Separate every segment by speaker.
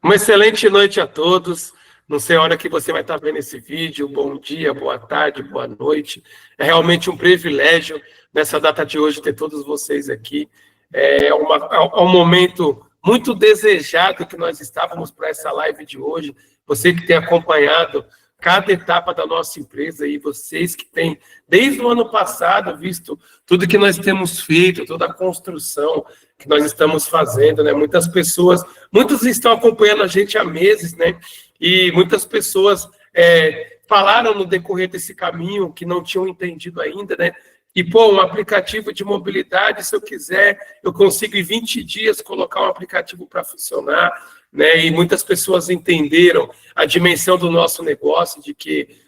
Speaker 1: Uma excelente noite a todos. Não sei a hora que você vai estar vendo esse vídeo. Bom dia, boa tarde, boa noite. É realmente um privilégio, nessa data de hoje, ter todos vocês aqui. É um momento muito desejado que nós estávamos para essa live de hoje. Você que tem acompanhado cada etapa da nossa empresa e vocês que têm, desde o ano passado, visto tudo que nós temos feito, toda a construção que nós estamos fazendo, né? Muitos estão acompanhando a gente há meses, né? E muitas pessoas falaram no decorrer desse caminho que não tinham entendido ainda, né? E, um aplicativo de mobilidade, se eu quiser, eu consigo em 20 dias colocar um aplicativo para funcionar, né? E muitas pessoas entenderam a dimensão do nosso negócio, de que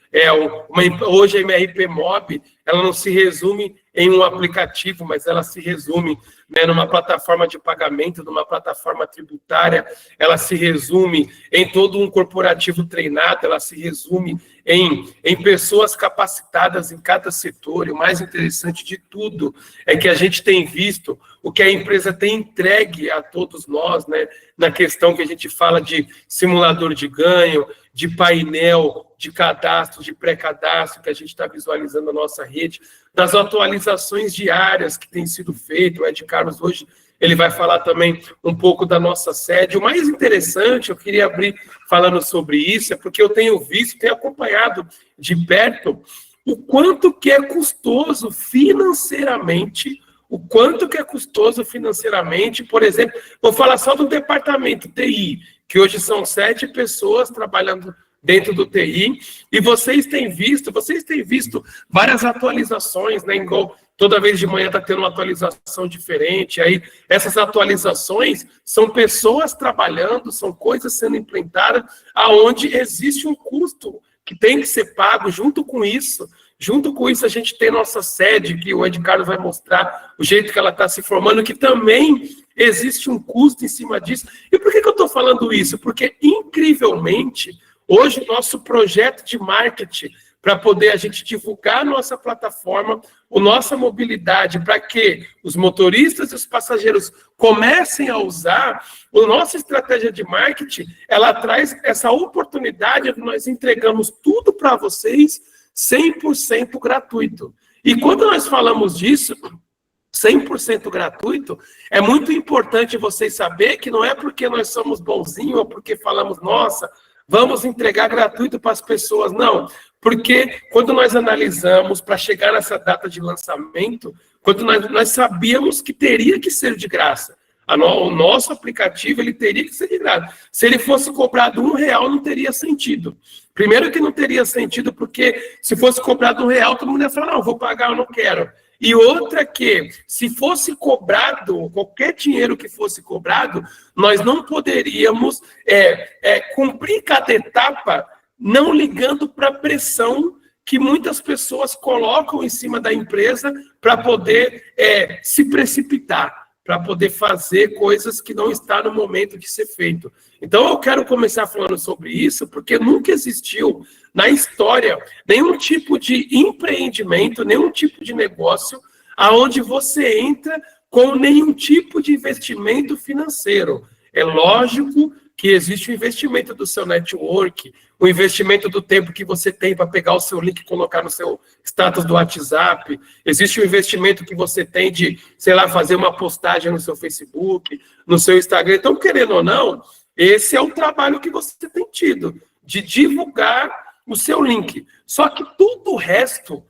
Speaker 1: hoje a MRP Mob, ela não se resume em um aplicativo, mas ela se resume, né, numa plataforma de pagamento, numa plataforma tributária, ela se resume em todo um corporativo treinado, ela se resume em pessoas capacitadas em cada setor. E o mais interessante de tudo é que a gente tem visto o que a empresa tem entregue a todos nós, né, na questão que a gente fala de simulador de ganho, de painel, de cadastro, de pré-cadastro, que a gente está visualizando na nossa rede, das atualizações diárias que têm sido feitas. O Ed Carlos hoje ele vai falar também um pouco da nossa sede. O mais interessante, eu queria abrir falando sobre isso, é porque eu tenho visto, tenho acompanhado de perto o quanto que é custoso financeiramente, por exemplo, vou falar só do departamento TI, que hoje são 7 pessoas trabalhando dentro do TI, e vocês têm visto várias atualizações, né? Igual toda vez de manhã está tendo uma atualização diferente. Aí essas atualizações são pessoas trabalhando, são coisas sendo implementadas, aonde existe um custo que tem que ser pago. Junto com isso, a gente tem nossa sede, que o Ed Carlos vai mostrar o jeito que ela está se formando, que também existe um custo em cima disso. E por que eu estou falando isso? Porque, incrivelmente, hoje o nosso projeto de marketing, para poder a gente divulgar a nossa plataforma, a nossa mobilidade, para que os motoristas e os passageiros comecem a usar, a nossa estratégia de marketing, ela traz essa oportunidade de nós entregamos tudo para vocês 100% gratuito. E quando nós falamos disso, 100% gratuito, é muito importante vocês saberem que não é porque nós somos bonzinhos ou porque falamos, nossa, vamos entregar gratuito para as pessoas. Não, porque quando nós analisamos para chegar nessa data de lançamento, quando nós sabíamos que teria que ser de graça. O nosso aplicativo ele teria que ser de graça. Se ele fosse cobrado R$1, não teria sentido. Primeiro que não teria sentido, porque se fosse cobrado R$1, todo mundo ia falar, não, vou pagar, eu não quero. E outra que, se fosse cobrado, qualquer dinheiro que fosse cobrado, nós não poderíamos cumprir cada etapa, não ligando para a pressão que muitas pessoas colocam em cima da empresa para poder se precipitar, para poder fazer coisas que não está no momento de ser feito. Então, eu quero começar falando sobre isso, porque nunca existiu na história nenhum tipo de empreendimento, nenhum tipo de negócio, aonde você entra com nenhum tipo de investimento financeiro. É lógico que existe o investimento do seu network, o investimento do tempo que você tem para pegar o seu link e colocar no seu status do WhatsApp, existe o investimento que você tem de, sei lá, fazer uma postagem no seu Facebook, no seu Instagram. Então, querendo ou não, esse é o trabalho que você tem tido, de divulgar o seu link. Só que tudo o resto,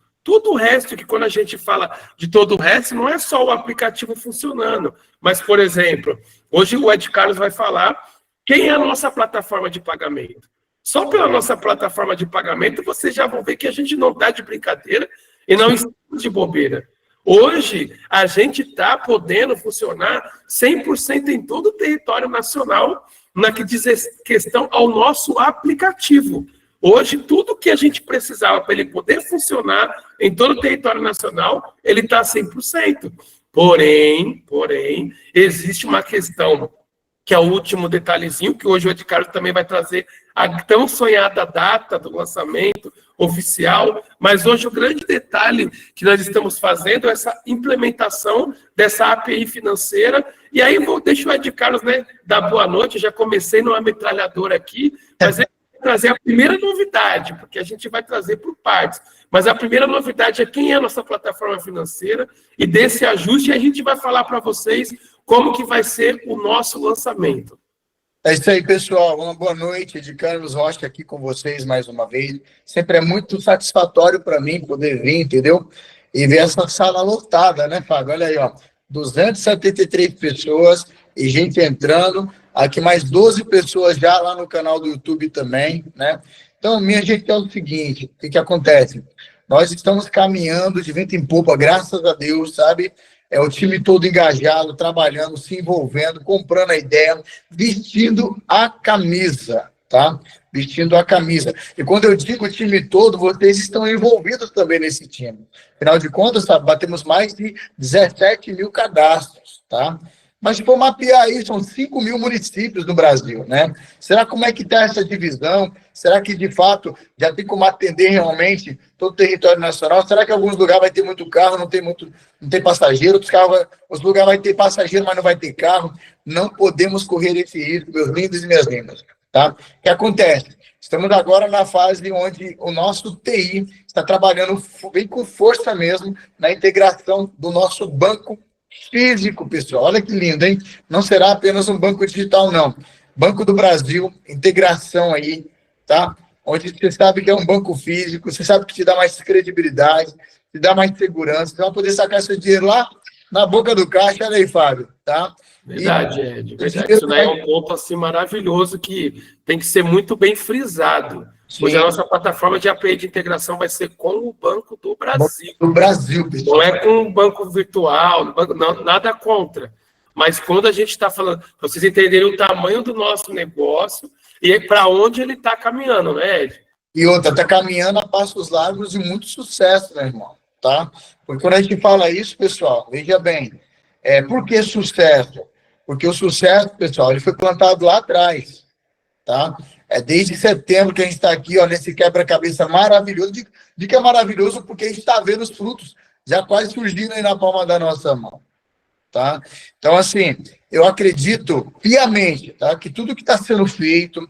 Speaker 1: que quando a gente fala de todo o resto, não é só o aplicativo funcionando, mas, por exemplo, hoje o Ed Carlos vai falar quem é a nossa plataforma de pagamento. Só pela nossa plataforma de pagamento, vocês já vão ver que a gente não está de brincadeira e não está de bobeira. Hoje, a gente está podendo funcionar 100% em todo o território nacional, na que diz questão ao nosso aplicativo. Hoje, tudo que a gente precisava para ele poder funcionar em todo o território nacional, ele está 100%. Porém, existe uma questão que é o último detalhezinho, que hoje o Ed Carlos também vai trazer a tão sonhada data do lançamento, oficial, mas hoje o grande detalhe que nós estamos fazendo é essa implementação dessa API financeira. E aí deixa o Ed Carlos, né, dar boa noite. Eu já comecei numa metralhadora aqui, mas ele vai trazer a primeira novidade, porque a gente vai trazer por partes. Mas a primeira novidade é quem é a nossa plataforma financeira, e desse ajuste a gente vai falar para vocês como que vai ser o nosso lançamento.
Speaker 2: É isso aí, pessoal. Uma boa noite. Ed Carlos Rocha aqui com vocês mais uma vez. Sempre é muito satisfatório para mim poder vir, entendeu? E ver essa sala lotada, né, Fábio? Olha aí, ó. 273 pessoas e gente entrando. Aqui mais 12 pessoas já lá no canal do YouTube também, né? Então, minha gente, é o seguinte, o que acontece? Nós estamos caminhando de vento em popa, graças a Deus, sabe? É o time todo engajado, trabalhando, se envolvendo, comprando a ideia, vestindo a camisa, tá? Vestindo a camisa. E quando eu digo o time todo, vocês estão envolvidos também nesse time. Afinal de contas, sabe, batemos mais de 17 mil cadastros, tá? Mas se for mapear aí, são 5 mil municípios no Brasil, né? Será como é que está essa divisão? Será que, de fato, já tem como atender realmente todo o território nacional? Será que em alguns lugares vai ter muito carro, não tem passageiro? Outros lugares vai ter passageiro, mas não vai ter carro? Não podemos correr esse risco, meus lindos e minhas lindas, tá? O que acontece? Estamos agora na fase onde o nosso TI está trabalhando bem com força mesmo na integração do nosso banco físico, pessoal. Olha que lindo, hein? Não será apenas um banco digital, não. Banco do Brasil, integração aí, tá? Onde você sabe que é um banco físico, você sabe que te dá mais credibilidade, te dá mais segurança, você vai poder sacar seu dinheiro lá na boca do caixa, olha aí, Fábio, tá?
Speaker 1: Verdade, Ed, verdade. Isso daí é um ponto assim maravilhoso que tem que ser muito bem frisado.
Speaker 2: Sim.
Speaker 1: Hoje a nossa plataforma de API de integração vai ser com o Banco do Brasil.
Speaker 2: Do Brasil, pessoal.
Speaker 1: Não é com um banco virtual, não, nada contra. Mas quando a gente está falando, para vocês entenderem o tamanho do nosso negócio e para onde ele está caminhando, né, Ed?
Speaker 2: E outra, está caminhando a passos largos e muito sucesso, meu irmão, tá? Porque quando a gente fala isso, pessoal, veja bem, por que sucesso? Porque o sucesso, pessoal, ele foi plantado lá atrás, tá? É desde setembro que a gente está aqui, ó, nesse quebra-cabeça maravilhoso. De que é maravilhoso porque a gente está vendo os frutos já quase surgindo aí na palma da nossa mão, tá? Então, assim, eu acredito piamente, tá, que tudo que está sendo feito,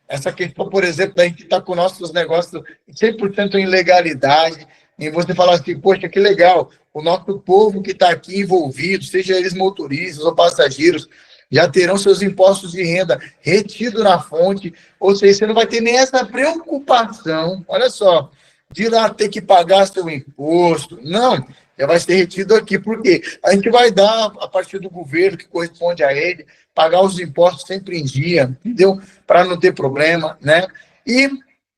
Speaker 2: essa questão, por exemplo, da gente estar com nossos negócios 100% em legalidade, e você falar assim, poxa, que legal, o nosso povo que está aqui envolvido, seja eles motoristas ou passageiros, já terão seus impostos de renda retidos na fonte, ou seja, você não vai ter nem essa preocupação, olha só, de lá ter que pagar seu imposto, não, já vai ser retido aqui, porque a gente vai dar, a partir do governo que corresponde a ele, pagar os impostos sempre em dia, entendeu? Para não ter problema, né? E,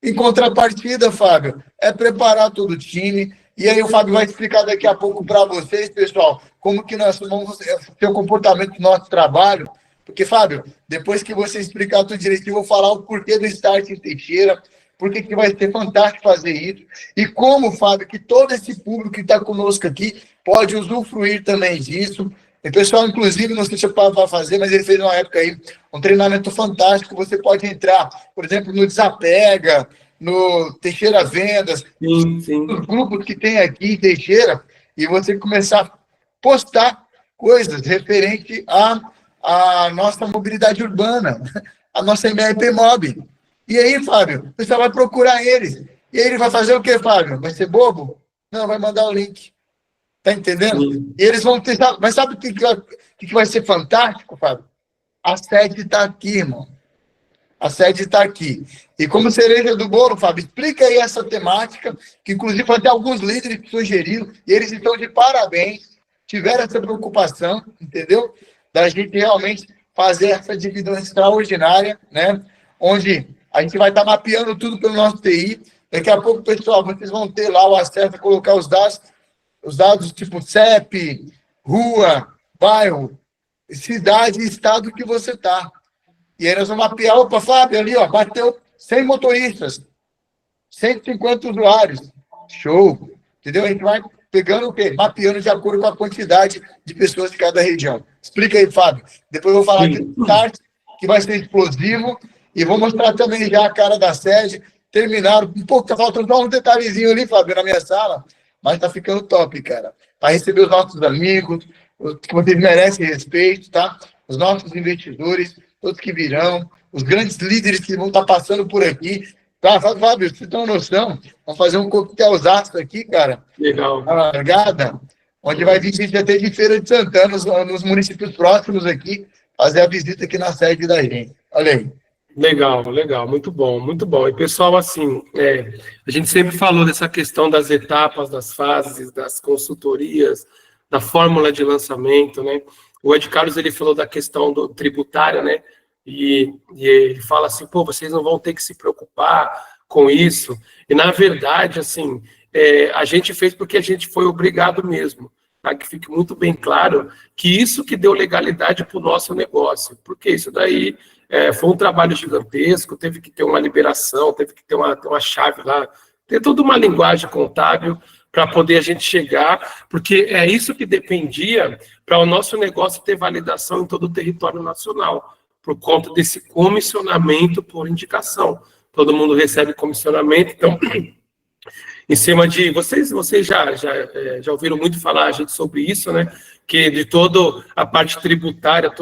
Speaker 2: em contrapartida, Fábio, é preparar todo o time. E aí o Fábio vai explicar daqui a pouco para vocês, pessoal, como que nós vamos ter o comportamento do nosso trabalho. Porque, Fábio, depois que você explicar tudo direitinho, eu vou falar o porquê do Start em Teixeira, porque que vai ser fantástico fazer isso. E como, Fábio, que todo esse público que está conosco aqui pode usufruir também disso. O pessoal, inclusive, não sei se eu posso fazer, mas ele fez uma época aí um treinamento fantástico. Você pode entrar, por exemplo, no Desapega, no Teixeira Vendas, nos grupos que tem aqui em Teixeira, e você começar a postar coisas referente à nossa mobilidade urbana, a nossa MRP Mob. E aí, Fábio, você vai procurar eles. E aí ele vai fazer o quê, Fábio? Vai ser bobo? Não, vai mandar o link. Tá entendendo? Sim. E eles vão ter... Mas sabe o que vai ser fantástico, Fábio? A sede está aqui, irmão. A sede está aqui. E como cereja do bolo, Fábio, explica aí essa temática, que inclusive até alguns líderes que sugeriram, e eles estão de parabéns, tiveram essa preocupação, entendeu? Da gente realmente fazer essa divisão extraordinária, né? Onde a gente vai estar mapeando tudo pelo nosso TI. Daqui a pouco, pessoal, vocês vão ter lá o acesso a colocar os dados tipo CEP, rua, bairro, cidade e estado que você está. E aí nós vamos mapear, opa, Fábio, ali, ó, bateu 100 motoristas, 150 usuários. Show! Entendeu? A gente vai pegando o quê? Mapeando de acordo com a quantidade de pessoas de cada região. Explica aí, Fábio. Depois eu vou falar aqui do Start, que vai ser explosivo, e vou mostrar também já a cara da sede. terminaram. Um pouco, tá faltando só um detalhezinho ali, Fábio, na minha sala, mas tá ficando top, cara. Para receber os nossos amigos, os que vocês merecem respeito, tá? Os nossos investidores, todos que virão, os grandes líderes que vão estar passando por aqui. Tá, Fábio, você tem uma noção? Vamos fazer um coquetelzaço aqui, cara.
Speaker 1: Legal.
Speaker 2: Na largada, onde vai vir gente até de Feira de Santana, nos municípios próximos aqui, fazer a visita aqui na sede da gente. Olha aí.
Speaker 1: Legal, legal, muito bom, muito bom. E, pessoal, assim, a gente sempre falou dessa questão das etapas, das fases, das consultorias, da fórmula de lançamento, né? O Ed Carlos, ele falou da questão do tributário, né? E ele fala assim, pô, vocês não vão ter que se preocupar com isso. E, na verdade, assim, a gente fez porque a gente foi obrigado mesmo. Tá? Que fique muito bem claro que isso que deu legalidade para o nosso negócio. Porque isso daí foi um trabalho gigantesco, teve que ter uma liberação, teve que ter uma chave lá, ter toda uma linguagem contábil para poder a gente chegar, porque é isso que dependia para o nosso negócio ter validação em todo o território nacional, por conta desse comissionamento por indicação. Todo mundo recebe comissionamento, então, em cima de... Vocês já ouviram muito falar, a gente, sobre isso, né? Que de toda a parte tributária,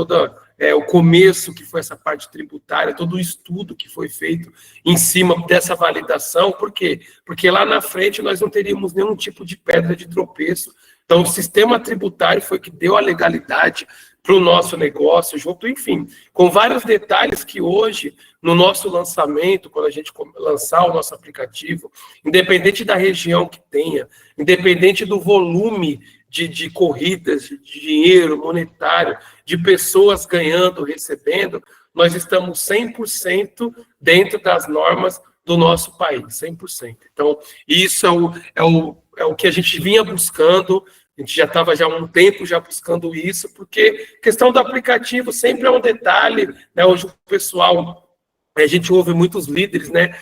Speaker 1: o começo que foi essa parte tributária, todo o estudo que foi feito em cima dessa validação. Por quê? Porque lá na frente nós não teríamos nenhum tipo de pedra de tropeço. Então, o sistema tributário foi que deu a legalidade para o nosso negócio, junto, enfim, com vários detalhes que hoje, no nosso lançamento, quando a gente lançar o nosso aplicativo, independente da região que tenha, independente do volume de corridas, de dinheiro monetário, de pessoas ganhando, recebendo, nós estamos 100% dentro das normas do nosso país, 100%. Então, isso é o que a gente vinha buscando. A gente já estava há um tempo já buscando isso, porque a questão do aplicativo sempre é um detalhe, né? Hoje o pessoal, a gente ouve muitos líderes, né?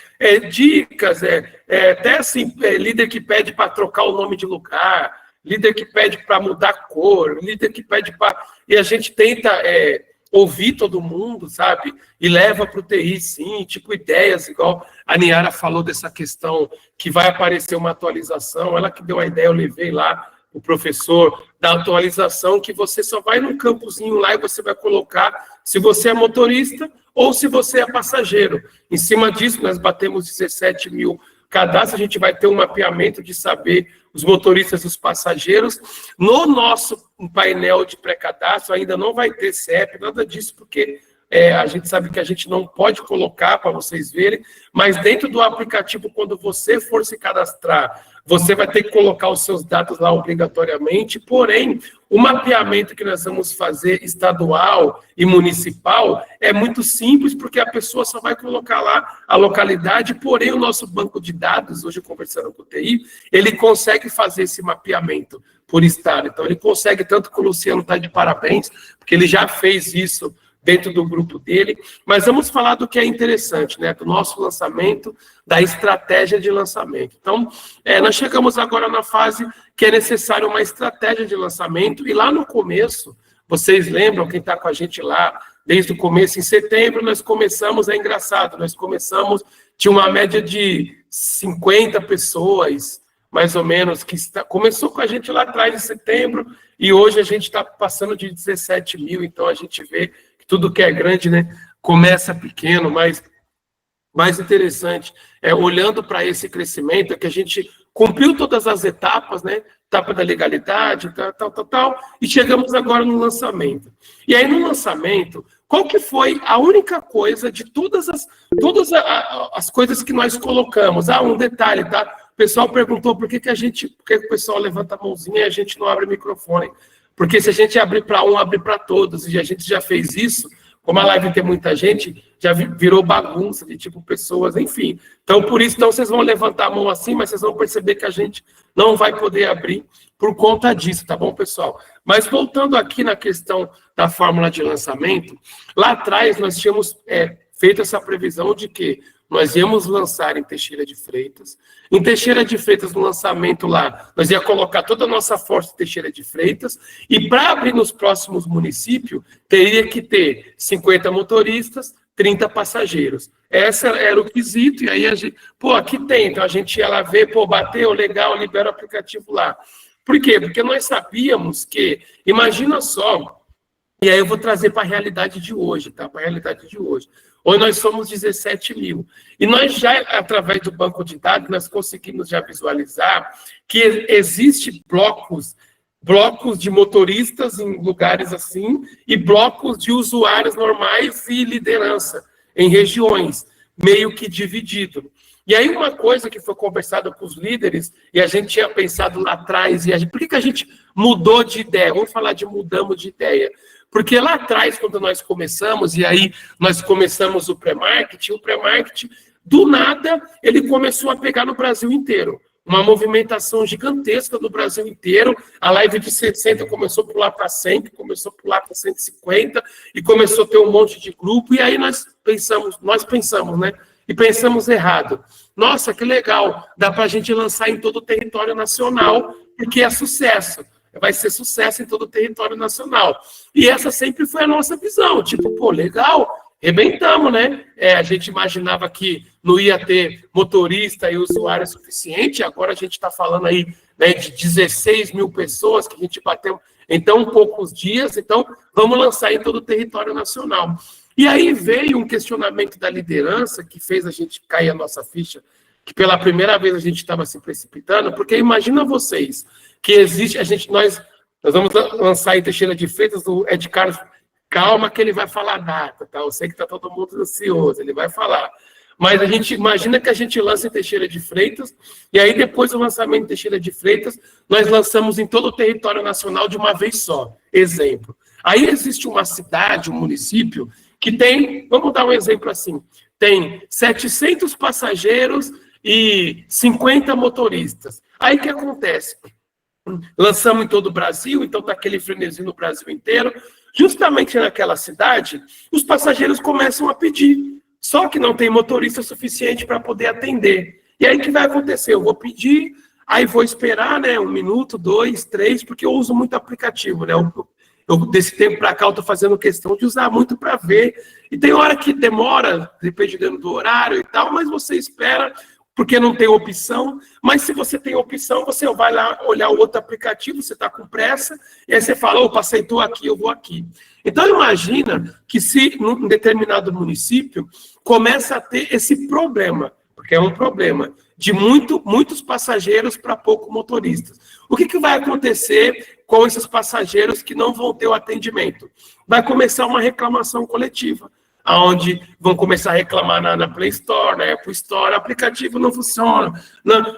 Speaker 1: Dicas, até assim, líder que pede para trocar o nome de lugar, líder que pede para mudar a cor, líder que pede para... E a gente tenta ouvir todo mundo, sabe? E leva para o TI, sim, tipo ideias, igual a Niara falou dessa questão que vai aparecer uma atualização, ela que deu a ideia, eu levei lá o professor da atualização, que você só vai num campozinho lá e você vai colocar se você é motorista ou se você é passageiro. Em cima disso, nós batemos 17 mil cadastros, a gente vai ter um mapeamento de saber os motoristas e os passageiros. No nosso painel de pré-cadastro ainda não vai ter CEP, nada disso, porque a gente sabe que a gente não pode colocar para vocês verem, mas dentro do aplicativo, quando você for se cadastrar, você vai ter que colocar os seus dados lá obrigatoriamente, porém, o mapeamento que nós vamos fazer estadual e municipal é muito simples, porque a pessoa só vai colocar lá a localidade, porém, o nosso banco de dados, hoje conversando com o TI, ele consegue fazer esse mapeamento por estado. Então, ele consegue, tanto que o Luciano está de parabéns, porque ele já fez isso dentro do grupo dele, mas vamos falar do que é interessante, né, do nosso lançamento, da estratégia de lançamento. Então, nós chegamos agora na fase que é necessário uma estratégia de lançamento, e lá no começo, vocês lembram, quem está com a gente lá, desde o começo, em setembro, nós começamos, é engraçado, tinha uma média de 50 pessoas, mais ou menos, que começou com a gente lá atrás, em setembro, e hoje a gente está passando de 17 mil, então a gente vê tudo que é grande, né, começa pequeno, mas mais interessante olhando para esse crescimento, é que a gente cumpriu todas as etapas, né, etapa da legalidade, tal, e chegamos agora no lançamento. E aí, no lançamento, qual que foi a única coisa de todas as coisas que nós colocamos? Um detalhe, tá? O pessoal perguntou por que o pessoal levanta a mãozinha e a gente não abre o microfone. Porque se a gente abrir para um, abre para todos, e a gente já fez isso, como a live tem muita gente, já virou bagunça de tipo pessoas, enfim. Então, por isso, vocês vão levantar a mão assim, mas vocês vão perceber que a gente não vai poder abrir por conta disso, tá bom, pessoal? Mas voltando aqui na questão da fórmula de lançamento, lá atrás nós tínhamos feito essa previsão de que nós íamos lançar em Teixeira de Freitas. Em Teixeira de Freitas, no lançamento lá, nós ia colocar toda a nossa força em Teixeira de Freitas, e para abrir nos próximos municípios, teria que ter 50 motoristas, 30 passageiros. Esse era o quesito, e aí a gente, aqui tem, então a gente ia lá ver, bateu, legal, libera o aplicativo lá. Por quê? Porque nós sabíamos que, imagina só, e aí eu vou trazer para a realidade de hoje, tá? Para a realidade de hoje. Hoje nós somos 17 mil. E nós já, através do banco de dados, nós conseguimos já visualizar que existe blocos de motoristas em lugares assim, e blocos de usuários normais e liderança em regiões, meio que dividido. E aí uma coisa que foi conversada com os líderes, e a gente tinha pensado lá atrás, por que a gente mudou de ideia? Vamos falar de mudamos de ideia. Porque lá atrás, quando nós começamos, e aí nós começamos o pré-marketing, do nada, ele começou a pegar no Brasil inteiro. Uma movimentação gigantesca no Brasil inteiro. A live de 60 começou a pular para 100, começou a pular para 150, e começou a ter um monte de grupo, e aí nós pensamos, né? E pensamos errado. Nossa, que legal, dá para a gente lançar em todo o território nacional, porque é sucesso. Vai ser sucesso em todo o território nacional. E essa sempre foi a nossa visão. Tipo, legal, arrebentamos, né? A gente imaginava que não ia ter motorista e usuário suficiente, agora a gente está falando aí, né, de 16 mil pessoas que a gente bateu em tão poucos dias, então vamos lançar em todo o território nacional. E aí veio um questionamento da liderança que fez a gente cair a nossa ficha, que pela primeira vez a gente estava se precipitando, porque imagina vocês que existe, nós vamos lançar em Teixeira de Freitas o Ed Carlos, calma que ele vai falar data, tá? Eu sei que está todo mundo ansioso, ele vai falar. Mas a gente imagina que a gente lança em Teixeira de Freitas, e aí depois do lançamento em Teixeira de Freitas, nós lançamos em todo o território nacional de uma vez só. Exemplo. Aí existe uma cidade, um município, que tem, vamos dar um exemplo assim, tem 700 passageiros e 50 motoristas. Aí o que acontece? Lançamos em todo o Brasil, então está aquele frenesim no Brasil inteiro. Justamente naquela cidade, os passageiros começam a pedir, só que não tem motorista suficiente para poder atender. E aí o que vai acontecer? Eu vou pedir, aí vou esperar, né, 1 minuto, 2, 3, porque eu uso muito aplicativo, né? Desse tempo para cá, eu estou fazendo questão de usar muito para ver. E tem hora que demora, dependendo do horário e tal, mas você espera, porque não tem opção. Mas se você tem opção, você vai lá olhar o outro aplicativo, você está com pressa, e aí você fala, opa, aceitou aqui, eu vou aqui. Então, imagina que se num determinado município começa a ter esse problema, porque é um problema, de muitos passageiros para poucos motoristas. O que vai acontecer com esses passageiros que não vão ter o atendimento? Vai começar uma reclamação coletiva, onde vão começar a reclamar na Play Store, na Apple Store, o aplicativo não funciona,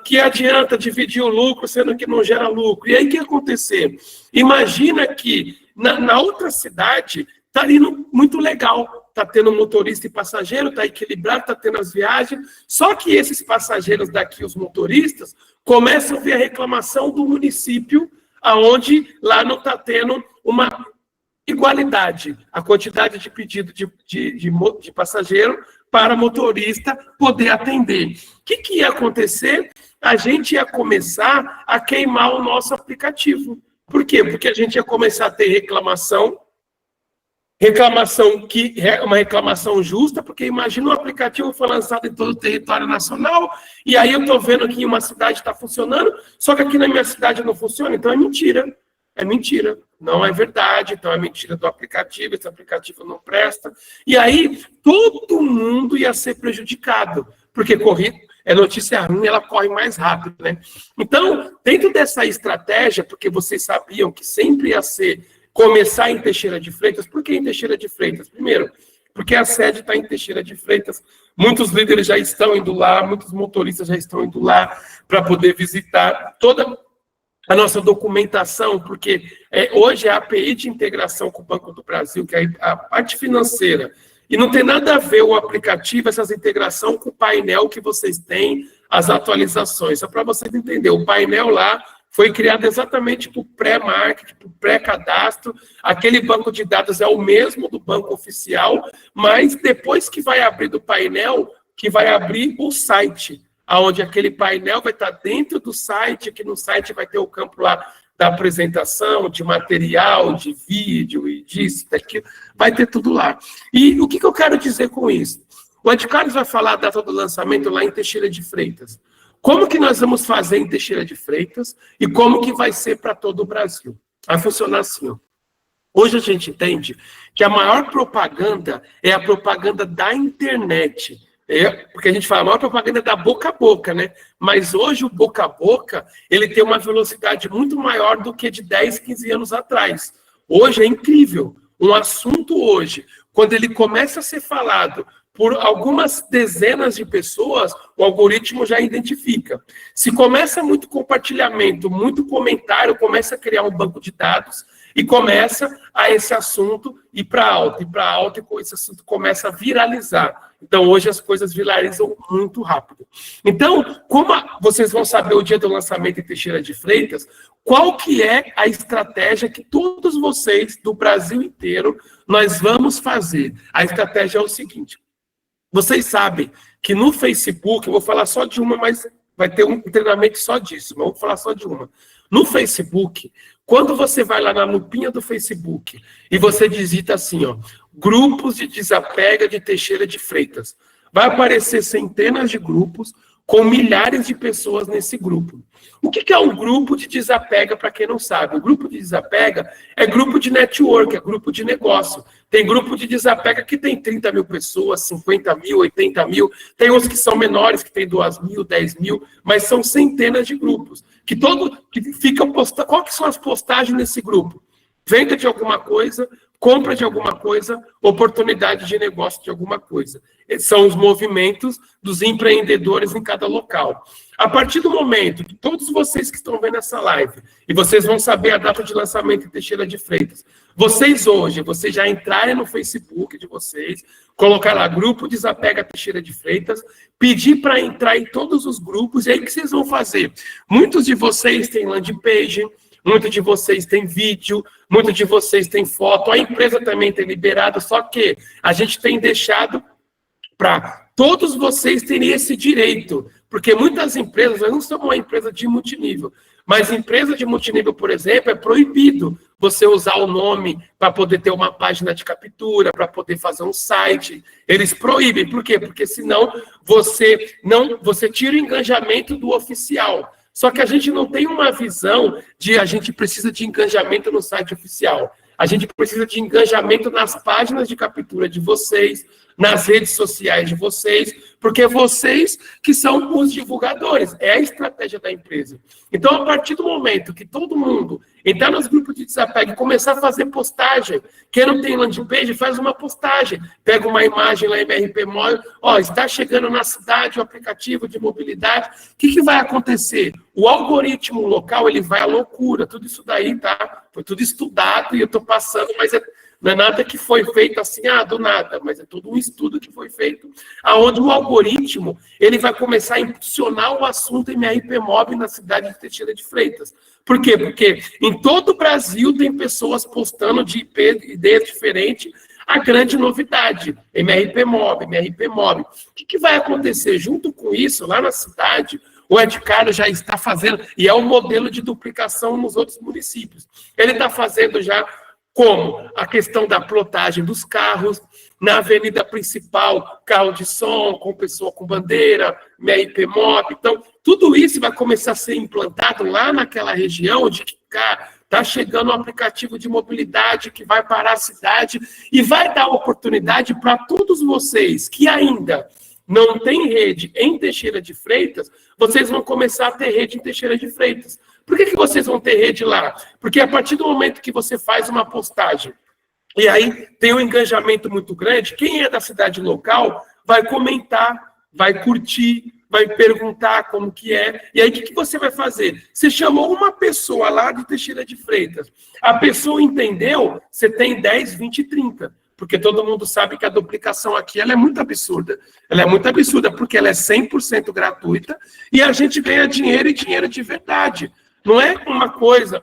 Speaker 1: que adianta dividir o lucro, sendo que não gera lucro. E aí o que acontecer? Imagina que na outra cidade está indo muito legal, está tendo motorista e passageiro, está equilibrado, está tendo as viagens, só que esses passageiros daqui, os motoristas, começam a ver a reclamação do município, aonde lá não está tendo uma igualdade, a quantidade de pedido de passageiro para motorista poder atender. O que ia acontecer? A gente ia começar a queimar o nosso aplicativo. Por quê? Porque a gente ia começar a ter reclamação que é uma reclamação justa, porque imagina um aplicativo foi lançado em todo o território nacional, e aí eu estou vendo que em uma cidade está funcionando, só que aqui na minha cidade não funciona, então é mentira. É mentira, não é verdade, então é mentira do aplicativo, esse aplicativo não presta. E aí todo mundo ia ser prejudicado, porque notícia ruim, ela corre mais rápido, né? Então, dentro dessa estratégia, porque vocês sabiam que sempre ia ser começar em Teixeira de Freitas. Por que em Teixeira de Freitas? Primeiro, porque a sede está em Teixeira de Freitas, muitos líderes já estão indo lá, muitos motoristas já estão indo lá para poder visitar toda a nossa documentação, porque hoje é a API de integração com o Banco do Brasil, que é a parte financeira, e não tem nada a ver o aplicativo, essas integração com o painel que vocês têm, as atualizações. Só para vocês entenderem, o painel lá foi criado exatamente para o pré-marketing, para o pré-cadastro. Aquele banco de dados é o mesmo do banco oficial, mas depois que vai abrir do painel, que vai abrir o site, onde aquele painel vai estar dentro do site, que no site vai ter o campo lá da apresentação, de material, de vídeo e disso, daquilo, vai ter tudo lá. E o que eu quero dizer com isso? O Ed Carlos vai falar a data do lançamento lá em Teixeira de Freitas. Como que nós vamos fazer em Teixeira de Freitas e como que vai ser para todo o Brasil? Vai funcionar assim, ó. Hoje a gente entende que a maior propaganda é a propaganda da internet. Porque a gente fala, a maior propaganda é da boca a boca, né? Mas hoje o boca a boca, ele tem uma velocidade muito maior do que de 10, 15 anos atrás. Hoje é incrível. Um assunto hoje, quando ele começa a ser falado por algumas dezenas de pessoas, o algoritmo já identifica. Se começa muito compartilhamento, muito comentário, começa a criar um banco de dados e começa a esse assunto ir para alta, e esse assunto começa a viralizar. Então, hoje as coisas viralizam muito rápido. Então, como vocês vão saber o dia do lançamento em Teixeira de Freitas, qual que é a estratégia que todos vocês do Brasil inteiro nós vamos fazer? A estratégia é o seguinte: vocês sabem que no Facebook, eu vou falar só de uma, mas vai ter um treinamento só disso, mas eu vou falar só de uma. No Facebook, quando você vai lá na lupinha do Facebook e você digita assim, ó, grupos de desapega de Teixeira de Freitas, vai aparecer centenas de grupos com milhares de pessoas nesse grupo. O que é um grupo de desapega, para quem não sabe? O grupo de desapega é grupo de network, é grupo de negócio. Tem grupo de desapega que tem 30 mil pessoas, 50 mil, 80 mil. Tem uns que são menores, que tem 2 mil, 10 mil, mas são centenas de grupos. Que ficam postando. Qual que são as postagens nesse grupo? Venda de alguma coisa, compra de alguma coisa, oportunidade de negócio de alguma coisa. São os movimentos dos empreendedores em cada local. A partir do momento que todos vocês que estão vendo essa live, e vocês vão saber a data de lançamento em Teixeira de Freitas, vocês já entrarem no Facebook de vocês, colocar lá, Grupo Desapega Teixeira de Freitas, pedir para entrar em todos os grupos, e aí o que vocês vão fazer? Muitos de vocês têm landing page, muitos de vocês têm vídeo, muitos de vocês têm foto, a empresa também tem liberado, só que a gente tem deixado para todos vocês terem esse direito, porque muitas empresas, nós não somos uma empresa de multinível, mas empresa de multinível, por exemplo, é proibido você usar o nome para poder ter uma página de captura, para poder fazer um site. Eles proíbem, por quê? Porque senão você tira o engajamento do oficial. Só que a gente não tem uma visão de a gente precisa de engajamento no site oficial. A gente precisa de engajamento nas páginas de captura de vocês, nas redes sociais de vocês, porque vocês que são os divulgadores, é a estratégia da empresa. Então, a partir do momento que todo mundo entrar nos grupos de desapego e começar a fazer postagem, quem não tem landing page, faz uma postagem, pega uma imagem lá em MRP Móvel, está chegando na cidade o aplicativo de mobilidade, o que vai acontecer? O algoritmo local, ele vai à loucura, tudo isso daí, tá? Foi tudo estudado e eu estou passando, mas não é nada que foi feito assim, do nada, mas é todo um estudo que foi feito, aonde o algoritmo, ele vai começar a impulsionar o assunto MRP Mob na cidade de Teixeira de Freitas. Por quê? Porque em todo o Brasil tem pessoas postando de ideias diferentes. A grande novidade, MRP Mob. O que vai acontecer? Junto com isso, lá na cidade, o Ed Carlos já está fazendo, e é um modelo de duplicação nos outros municípios. Ele está fazendo já como a questão da plotagem dos carros, na avenida principal, carro de som, com pessoa com bandeira, MRP Mob. Então, tudo isso vai começar a ser implantado lá naquela região onde está chegando um aplicativo de mobilidade que vai parar a cidade e vai dar oportunidade para todos vocês que ainda não têm rede em Teixeira de Freitas, vocês vão começar a ter rede em Teixeira de Freitas. Por que vocês vão ter rede lá? Porque a partir do momento que você faz uma postagem, e aí tem um engajamento muito grande, quem é da cidade local vai comentar, vai curtir, vai perguntar como que é, e aí o que você vai fazer? Você chamou uma pessoa lá de Teixeira de Freitas, a pessoa entendeu, você tem 10, 20, 30, porque todo mundo sabe que a duplicação aqui ela é muito absurda. Ela é muito absurda porque ela é 100% gratuita e a gente ganha dinheiro e dinheiro de verdade. Não é uma coisa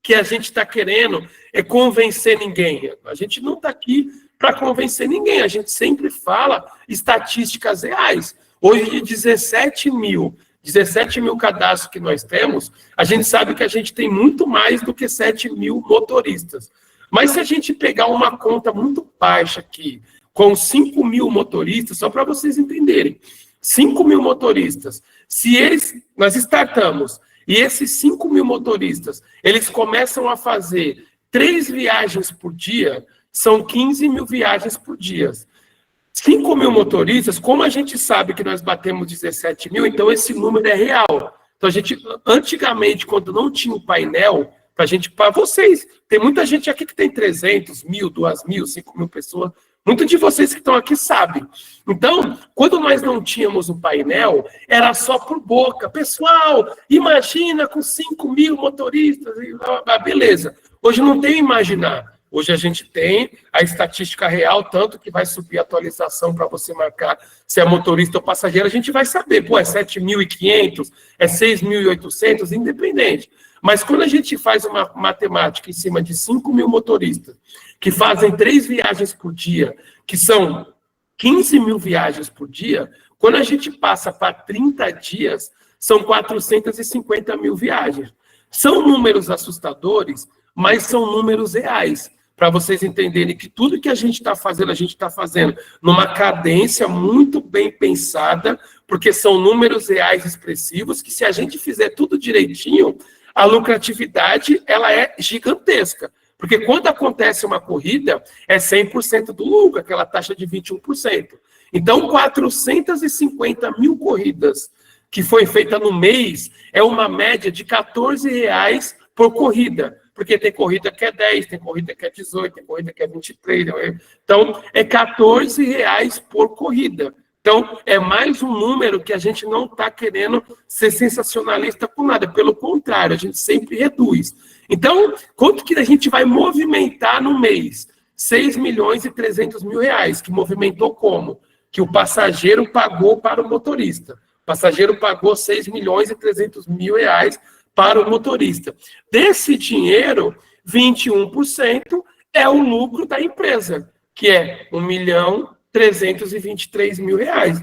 Speaker 1: que a gente está querendo convencer ninguém. A gente não está aqui para convencer ninguém. A gente sempre fala estatísticas reais. Hoje, de 17 mil 17 mil cadastros que nós temos, a gente sabe que a gente tem muito mais do que 7 mil motoristas. Mas se a gente pegar uma conta muito baixa aqui, com 5 mil motoristas, só para vocês entenderem, 5 mil motoristas, nós startamos, e esses 5 mil motoristas, eles começam a fazer 3 viagens por dia, são 15 mil viagens por dia. 5 mil motoristas, como a gente sabe que nós batemos 17 mil, então esse número é real. Então, antigamente, quando não tinha o painel, para vocês, tem muita gente aqui que tem 300, 1.000, 2.000, 5 mil pessoas, muitos de vocês que estão aqui sabem. Então, quando nós não tínhamos o painel, era só por boca. Pessoal, imagina com 5 mil motoristas, beleza. Hoje não tem imaginar. Hoje a gente tem a estatística real, tanto que vai subir a atualização para você marcar se é motorista ou passageiro, a gente vai saber, é 7.500, é 6.800, independente. Mas quando a gente faz uma matemática em cima de 5 mil motoristas, que fazem 3 viagens por dia, que são 15 mil viagens por dia, quando a gente passa para 30 dias, são 450 mil viagens. São números assustadores, mas são números reais. Para vocês entenderem que tudo que a gente está fazendo numa cadência muito bem pensada, porque são números reais expressivos, que se a gente fizer tudo direitinho, a lucratividade ela é gigantesca. Porque quando acontece uma corrida, é 100% do lucro, aquela taxa de 21%. Então, 450 mil corridas que foi feita no mês, é uma média de R$14 por corrida. Porque tem corrida que é 10, tem corrida que é 18, tem corrida que é 23. Então, é R$14 por corrida. Então, é mais um número que a gente não está querendo ser sensacionalista com nada. Pelo contrário, a gente sempre reduz. Então, quanto que a gente vai movimentar no mês? 6 milhões e 300 mil reais. Que movimentou como? Que o passageiro pagou para o motorista. O passageiro pagou 6 milhões e 300 mil reais para o motorista. Desse dinheiro, 21% é o lucro da empresa, que é 1.323.000 reais.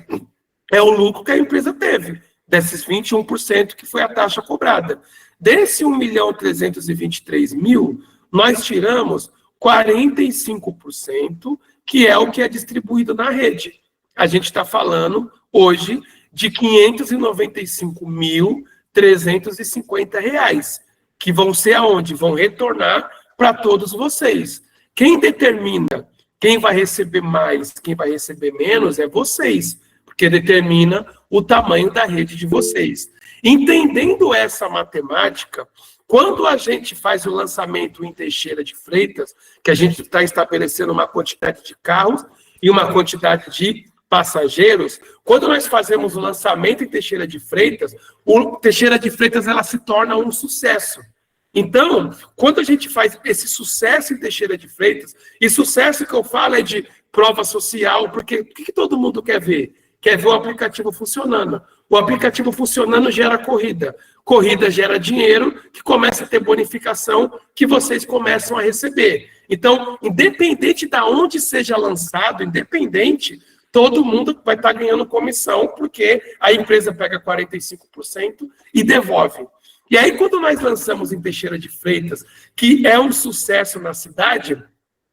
Speaker 1: É o lucro que a empresa teve, desses 21% que foi a taxa cobrada. Desse 1.323.000, nós tiramos 45%, que é o que é distribuído na rede. A gente está falando hoje de R$595.350, que vão ser aonde? Vão retornar para todos vocês. Quem determina quem vai receber mais, quem vai receber menos, é vocês, porque determina o tamanho da rede de vocês. Entendendo essa matemática, quando a gente faz o lançamento em Teixeira de Freitas, que a gente está estabelecendo uma quantidade de carros e uma quantidade de passageiros, quando nós fazemos o lançamento em Teixeira de Freitas, o Teixeira de Freitas ela se torna um sucesso. Então, quando a gente faz esse sucesso em Teixeira de Freitas, e sucesso que eu falo é de prova social, porque o que todo mundo quer ver? Quer ver o aplicativo funcionando. O aplicativo funcionando gera corrida. Corrida gera dinheiro, que começa a ter bonificação, que vocês começam a receber. Então, independente de onde seja lançado, todo mundo vai estar ganhando comissão, porque a empresa pega 45% e devolve. E aí, quando nós lançamos em Teixeira de Freitas, que é um sucesso na cidade,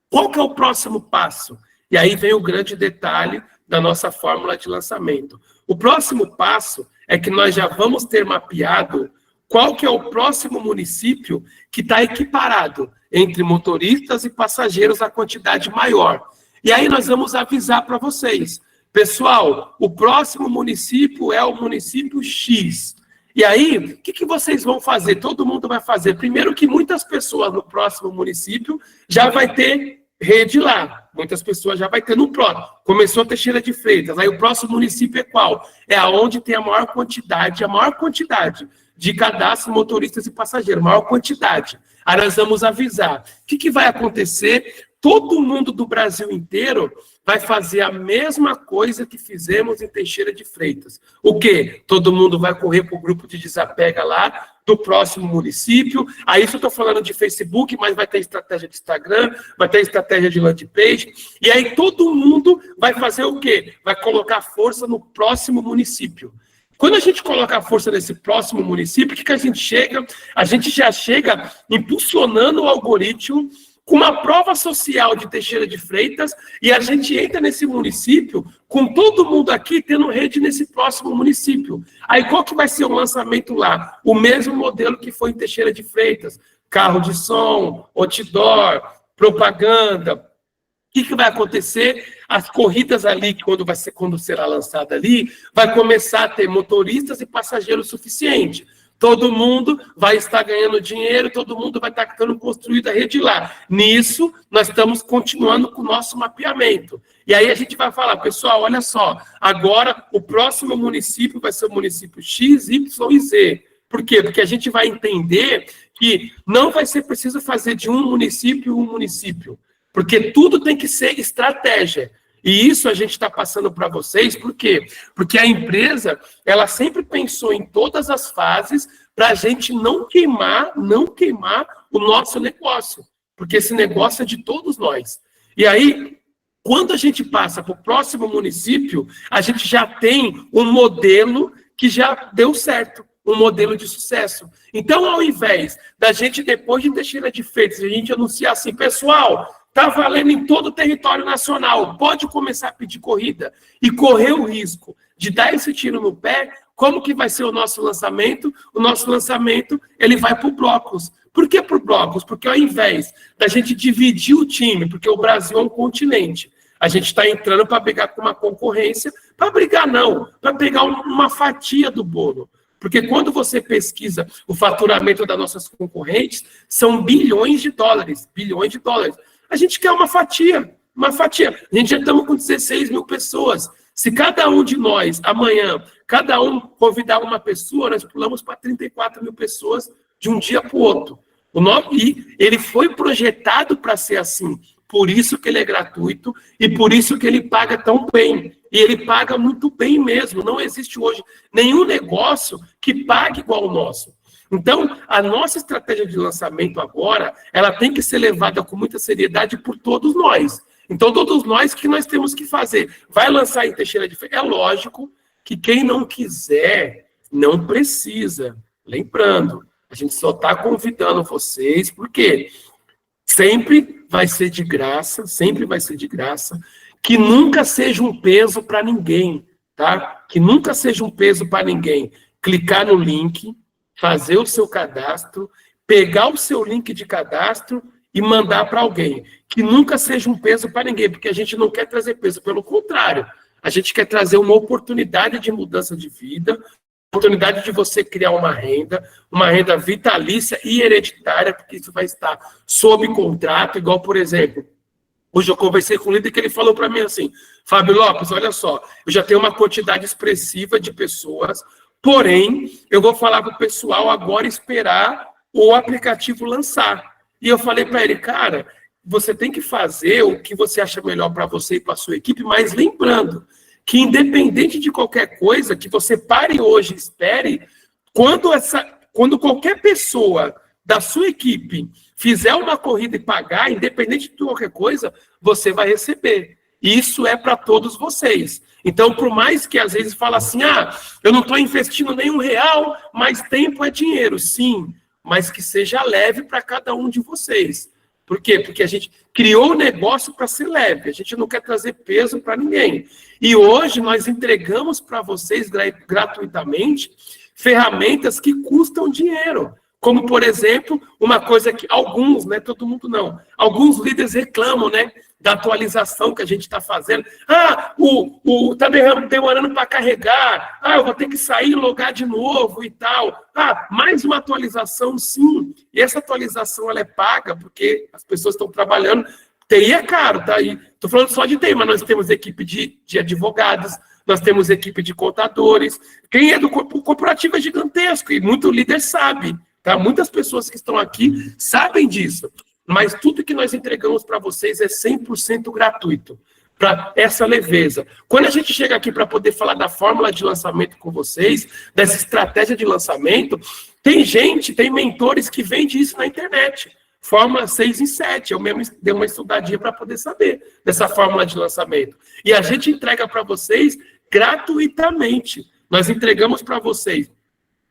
Speaker 1: qual que é o próximo passo? E aí vem o grande detalhe da nossa fórmula de lançamento. O próximo passo é que nós já vamos ter mapeado qual que é o próximo município que está equiparado entre motoristas e passageiros a quantidade maior. E aí nós vamos avisar para vocês. Pessoal, o próximo município é o município X. E aí, o que vocês vão fazer? Todo mundo vai fazer. Primeiro que muitas pessoas no próximo município já vai ter rede lá. Muitas pessoas já vai ter no próximo. Começou a Teixeira de Freitas. Aí o próximo município é qual? É aonde tem a maior quantidade de cadastro, motoristas e passageiros. Maior quantidade. Aí nós vamos avisar. O que vai acontecer? Todo mundo do Brasil inteiro vai fazer a mesma coisa que fizemos em Teixeira de Freitas. O quê? Todo mundo vai correr para o grupo de desapega lá do próximo município. Aí isso eu estou falando de Facebook, mas vai ter estratégia de Instagram, vai ter estratégia de landing page. E aí todo mundo vai fazer o quê? Vai colocar força no próximo município. Quando a gente coloca a força nesse próximo município, o que a gente chega? A gente já chega impulsionando o algoritmo com uma prova social de Teixeira de Freitas, e a gente entra nesse município com todo mundo aqui tendo rede nesse próximo município. Aí qual que vai ser o lançamento lá? O mesmo modelo que foi em Teixeira de Freitas. Carro de som, outdoor, propaganda. O que vai acontecer? As corridas ali, quando será lançada ali, vai começar a ter motoristas e passageiros suficientes. Todo mundo vai estar ganhando dinheiro, todo mundo vai estar tendo construída a rede lá. Nisso, nós estamos continuando com o nosso mapeamento. E aí a gente vai falar, pessoal, olha só, agora o próximo município vai ser o município X, Y e Z. Por quê? Porque a gente vai entender que não vai ser preciso fazer de um município, porque tudo tem que ser estratégia. E isso a gente está passando para vocês, por quê? Porque a empresa, ela sempre pensou em todas as fases para a gente não queimar o nosso negócio, porque esse negócio é de todos nós. E aí, quando a gente passa para o próximo município, a gente já tem um modelo que já deu certo, um modelo de sucesso. Então, ao invés da gente, depois de Teixeira de Freitas, a gente anunciar assim, pessoal, está valendo em todo o território nacional, pode começar a pedir corrida e correr o risco de dar esse tiro no pé, como que vai ser o nosso lançamento? O nosso lançamento, ele vai para o blocos. Por que para o blocos? Porque ao invés da gente dividir o time, porque o Brasil é um continente, a gente está entrando para brigar com uma concorrência, para brigar não, para pegar uma fatia do bolo. Porque quando você pesquisa o faturamento das nossas concorrentes, são bilhões de dólares. A gente quer uma fatia. A gente já estamos com 16 mil pessoas. Se cada um de nós, amanhã, cada um convidar uma pessoa, nós pulamos para 34 mil pessoas de um dia para o outro. E ele foi projetado para ser assim. Por isso que ele é gratuito e por isso que ele paga tão bem. E ele paga muito bem mesmo. Não existe hoje nenhum negócio que pague igual o nosso. Então, a nossa estratégia de lançamento agora, ela tem que ser levada com muita seriedade por todos nós. Então, todos nós, o que nós temos que fazer? Vai lançar em Teixeira de Freitas? É lógico que quem não quiser, não precisa. Lembrando, a gente só está convidando vocês, porque sempre vai ser de graça, que nunca seja um peso para ninguém, tá? Que nunca seja um peso para ninguém. Clicar no link, fazer o seu cadastro, pegar o seu link de cadastro e mandar para alguém. Que nunca seja um peso para ninguém, porque a gente não quer trazer peso, pelo contrário, a gente quer trazer uma oportunidade de mudança de vida, oportunidade de você criar uma renda vitalícia e hereditária, porque isso vai estar sob contrato, igual, por exemplo, hoje eu conversei com o líder que ele falou para mim assim, Fábio Lopes, olha só, eu já tenho uma quantidade expressiva de pessoas, porém, eu vou falar para o pessoal agora esperar o aplicativo lançar. E eu falei para ele, cara, você tem que fazer o que você acha melhor para você e para a sua equipe, mas lembrando que independente de qualquer coisa, que você pare hoje e espere, quando qualquer pessoa da sua equipe fizer uma corrida e pagar, independente de qualquer coisa, você vai receber. Isso é para todos vocês. Então, por mais que às vezes fala assim, eu não estou investindo nenhum real, mas tempo é dinheiro. Sim, mas que seja leve para cada um de vocês. Por quê? Porque a gente criou o negócio para ser leve, a gente não quer trazer peso para ninguém. E hoje nós entregamos para vocês gratuitamente ferramentas que custam dinheiro. Como, por exemplo, uma coisa que alguns, né, todo mundo não, alguns líderes reclamam, né, da atualização que a gente está fazendo. Está demorando para carregar, eu vou ter que sair e logar de novo e tal. Mais uma atualização, sim. E essa atualização ela é paga, porque as pessoas estão trabalhando. TI é caro, tá aí. Estou falando só de TI, mas nós temos equipe de advogados, nós temos equipe de contadores. Quem é do corporativo é gigantesco, e muito líder sabe. Tá? Muitas pessoas que estão aqui sabem disso, mas tudo que nós entregamos para vocês é 100% gratuito, para essa leveza. Quando a gente chega aqui para poder falar da fórmula de lançamento com vocês, dessa estratégia de lançamento, tem mentores que vendem isso na internet. Fórmula 6 em 7, eu mesmo dei uma estudadinha para poder saber dessa fórmula de lançamento. E a gente entrega para vocês gratuitamente. Nós entregamos para vocês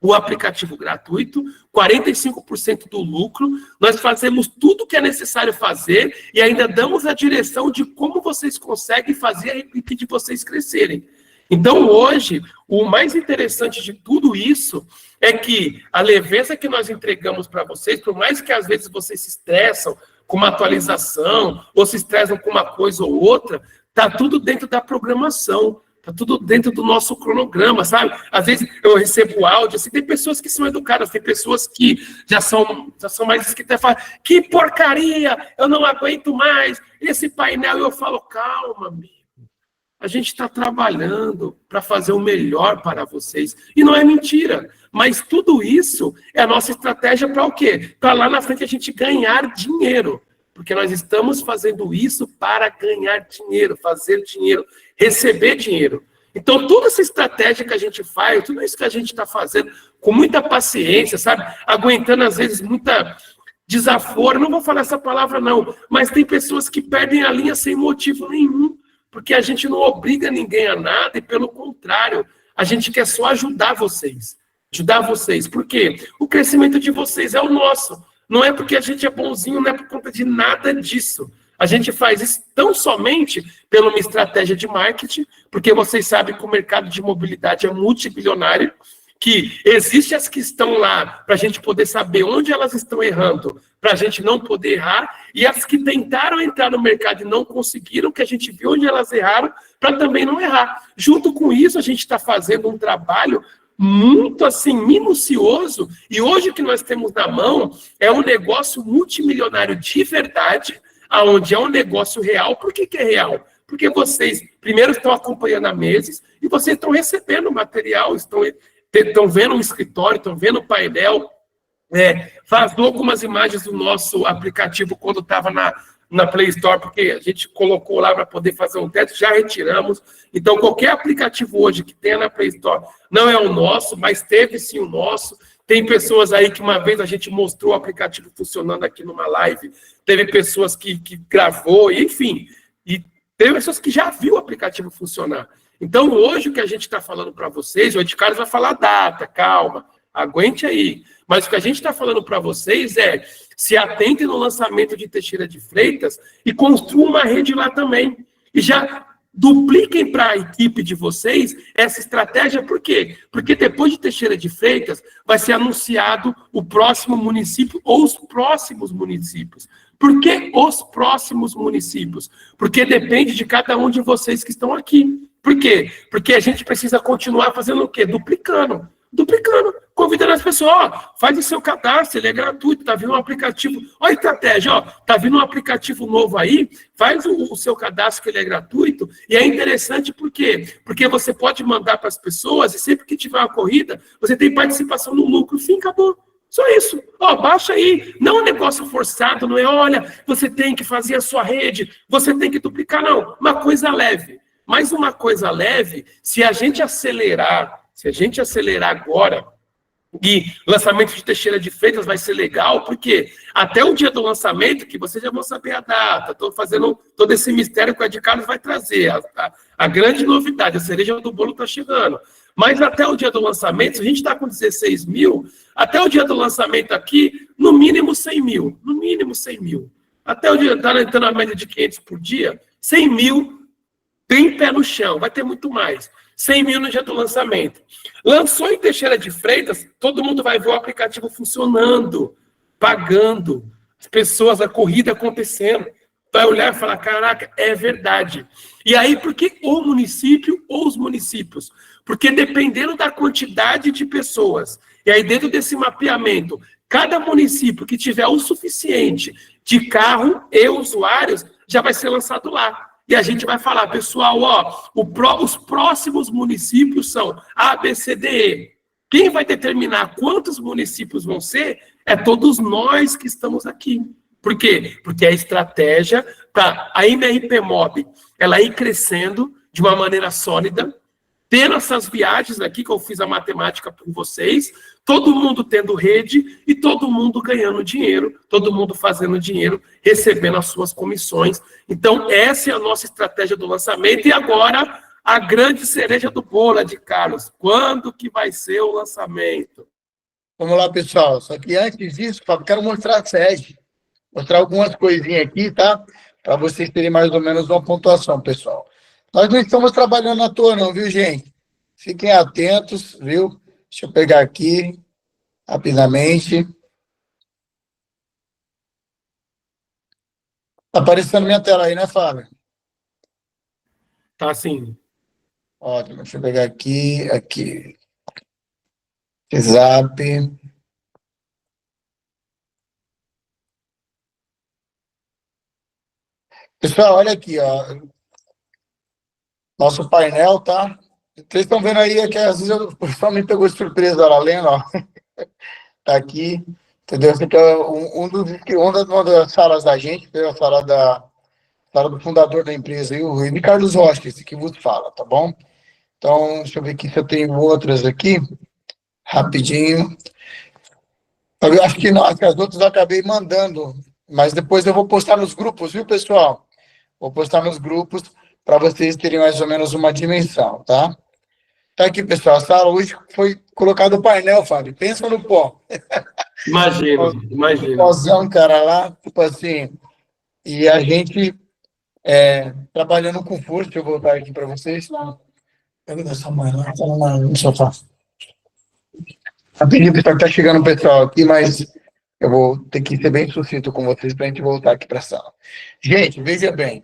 Speaker 1: o aplicativo gratuito, 45% do lucro, nós fazemos tudo o que é necessário fazer e ainda damos a direção de como vocês conseguem fazer a equipe de vocês crescerem. Então, hoje, o mais interessante de tudo isso é que a leveza que nós entregamos para vocês, por mais que às vezes vocês se estressam com uma atualização ou se estressam com uma coisa ou outra, está tudo dentro da programação. Está tudo dentro do nosso cronograma, sabe? Às vezes eu recebo áudio, assim, tem pessoas que são educadas, tem pessoas que já são mais que até falam, que porcaria, eu não aguento mais, esse painel, eu falo, calma, amigo, a gente está trabalhando para fazer o melhor para vocês, e não é mentira, mas tudo isso é a nossa estratégia para o quê? Para lá na frente a gente ganhar dinheiro, porque nós estamos fazendo isso para ganhar dinheiro, fazer dinheiro, receber dinheiro. Então, toda essa estratégia que a gente faz, tudo isso que a gente está fazendo, com muita paciência, sabe? Aguentando, às vezes, muita desaforo. Não vou falar essa palavra, não. Mas tem pessoas que perdem a linha sem motivo nenhum. Porque a gente não obriga ninguém a nada e, pelo contrário, a gente quer só ajudar vocês. Ajudar vocês. Por quê? O crescimento de vocês é o nosso. Não é porque a gente é bonzinho, não é por conta de nada disso. A gente faz isso tão somente pela uma estratégia de marketing, porque vocês sabem que o mercado de mobilidade é multibilionário, que existem as que estão lá para a gente poder saber onde elas estão errando, para a gente não poder errar, e as que tentaram entrar no mercado e não conseguiram, que a gente viu onde elas erraram, para também não errar. Junto com isso, a gente está fazendo um trabalho muito, assim, minucioso, e hoje o que nós temos na mão é um negócio multimilionário de verdade, aonde é um negócio real. Por que é real? Porque vocês, primeiro, estão acompanhando há meses, e vocês estão recebendo material, estão vendo o escritório, estão vendo o painel, vazou algumas imagens do nosso aplicativo quando estava na Play Store, porque a gente colocou lá para poder fazer um teste, já retiramos. Então, qualquer aplicativo hoje que tenha na Play Store não é o nosso, mas teve sim o nosso. Tem pessoas aí que uma vez a gente mostrou o aplicativo funcionando aqui numa live, teve pessoas que gravou, enfim, e teve pessoas que já viu o aplicativo funcionar. Então, hoje o que a gente está falando para vocês, o Ed Carlos vai falar data, calma, aguente aí. Mas o que a gente está falando para vocês é se atentem no lançamento de Teixeira de Freitas e construam uma rede lá também. E já dupliquem para a equipe de vocês essa estratégia. Por quê? Porque depois de Teixeira de Freitas vai ser anunciado o próximo município ou os próximos municípios. Por que os próximos municípios? Porque depende de cada um de vocês que estão aqui. Por quê? Porque a gente precisa continuar fazendo o quê? Duplicando, convidando as pessoas, faz o seu cadastro, ele é gratuito, tá vindo um aplicativo, olha a estratégia, tá vindo um aplicativo novo aí, faz o seu cadastro que ele é gratuito, e é interessante por quê? Porque você pode mandar para as pessoas, e sempre que tiver uma corrida, você tem participação no lucro, fim, acabou. Só isso. Baixa aí. Não é um negócio forçado, não é, olha, você tem que fazer a sua rede, você tem que duplicar, não. Uma coisa leve. Mas uma coisa leve, se a gente acelerar agora, e lançamento de Teixeira de Freitas vai ser legal, porque até o dia do lançamento, que vocês já vão saber a data, estou fazendo todo esse mistério que o Ed Carlos vai trazer, a grande novidade, a cereja do bolo está chegando. Mas até o dia do lançamento, se a gente está com 16 mil, até o dia do lançamento aqui, no mínimo 100 mil. No mínimo 100 mil. Até o dia, está entrando a média de 500 por dia, 100 mil, tem pé no chão, vai ter muito mais. 100 mil no dia do lançamento. Lançou em Teixeira de Freitas, todo mundo vai ver o aplicativo funcionando, pagando, as pessoas, a corrida acontecendo. Vai olhar e falar, caraca, é verdade. E aí, por que o município ou os municípios? Porque dependendo da quantidade de pessoas, e aí dentro desse mapeamento, cada município que tiver o suficiente de carro e usuários, já vai ser lançado lá. E a gente vai falar, pessoal, os próximos municípios são A, B, C, D, E. Quem vai determinar quantos municípios vão ser é todos nós que estamos aqui. Por quê? Porque a estratégia para a MRP Mob, ela ir crescendo de uma maneira sólida, tendo essas viagens aqui, que eu fiz a matemática com vocês, todo mundo tendo rede e todo mundo ganhando dinheiro, todo mundo fazendo dinheiro, recebendo as suas comissões. Então, essa é a nossa estratégia do lançamento. E agora, a grande cereja do bolo, Ed Carlos. Quando que vai ser o lançamento?
Speaker 2: Vamos lá, pessoal. Só que antes disso, Fábio, quero mostrar a sede. Mostrar algumas coisinhas aqui, tá? Para vocês terem mais ou menos uma pontuação, pessoal. Nós não estamos trabalhando à toa, não, viu, gente? Fiquem atentos, viu? Deixa eu pegar aqui rapidamente. Tá aparecendo minha tela aí, né, Fábio?
Speaker 1: Tá assim.
Speaker 2: Ótimo. Deixa eu pegar aqui. Zap. Pessoal, olha aqui, ó. Nosso painel, tá? Vocês estão vendo aí que às vezes o pessoal me pegou de surpresa lá lendo, ó. Tá aqui, entendeu? Esse aqui é uma das salas da gente, que é a sala do fundador da empresa, aí, o Rui Carlos Rocha, esse que vos fala, tá bom? Então, deixa eu ver aqui se eu tenho outras aqui, rapidinho. Eu acho que não, acho que as outras eu acabei mandando, mas depois eu vou postar nos grupos, viu, pessoal? Vou postar nos grupos para vocês terem mais ou menos uma dimensão, tá? Tá aqui, pessoal. A sala hoje foi colocado o painel, Fábio. Pensa no pó.
Speaker 1: Imagino.
Speaker 2: Pózão, cara, lá, tipo assim. E a gente trabalhando com força. Deixa eu voltar aqui para vocês. Pega dessa mãe lá, tá no sofá. Rapidinho, pessoal, que tá chegando o pessoal aqui, mas eu vou ter que ser bem sucinto com vocês para a gente voltar aqui para a sala. Gente, veja bem.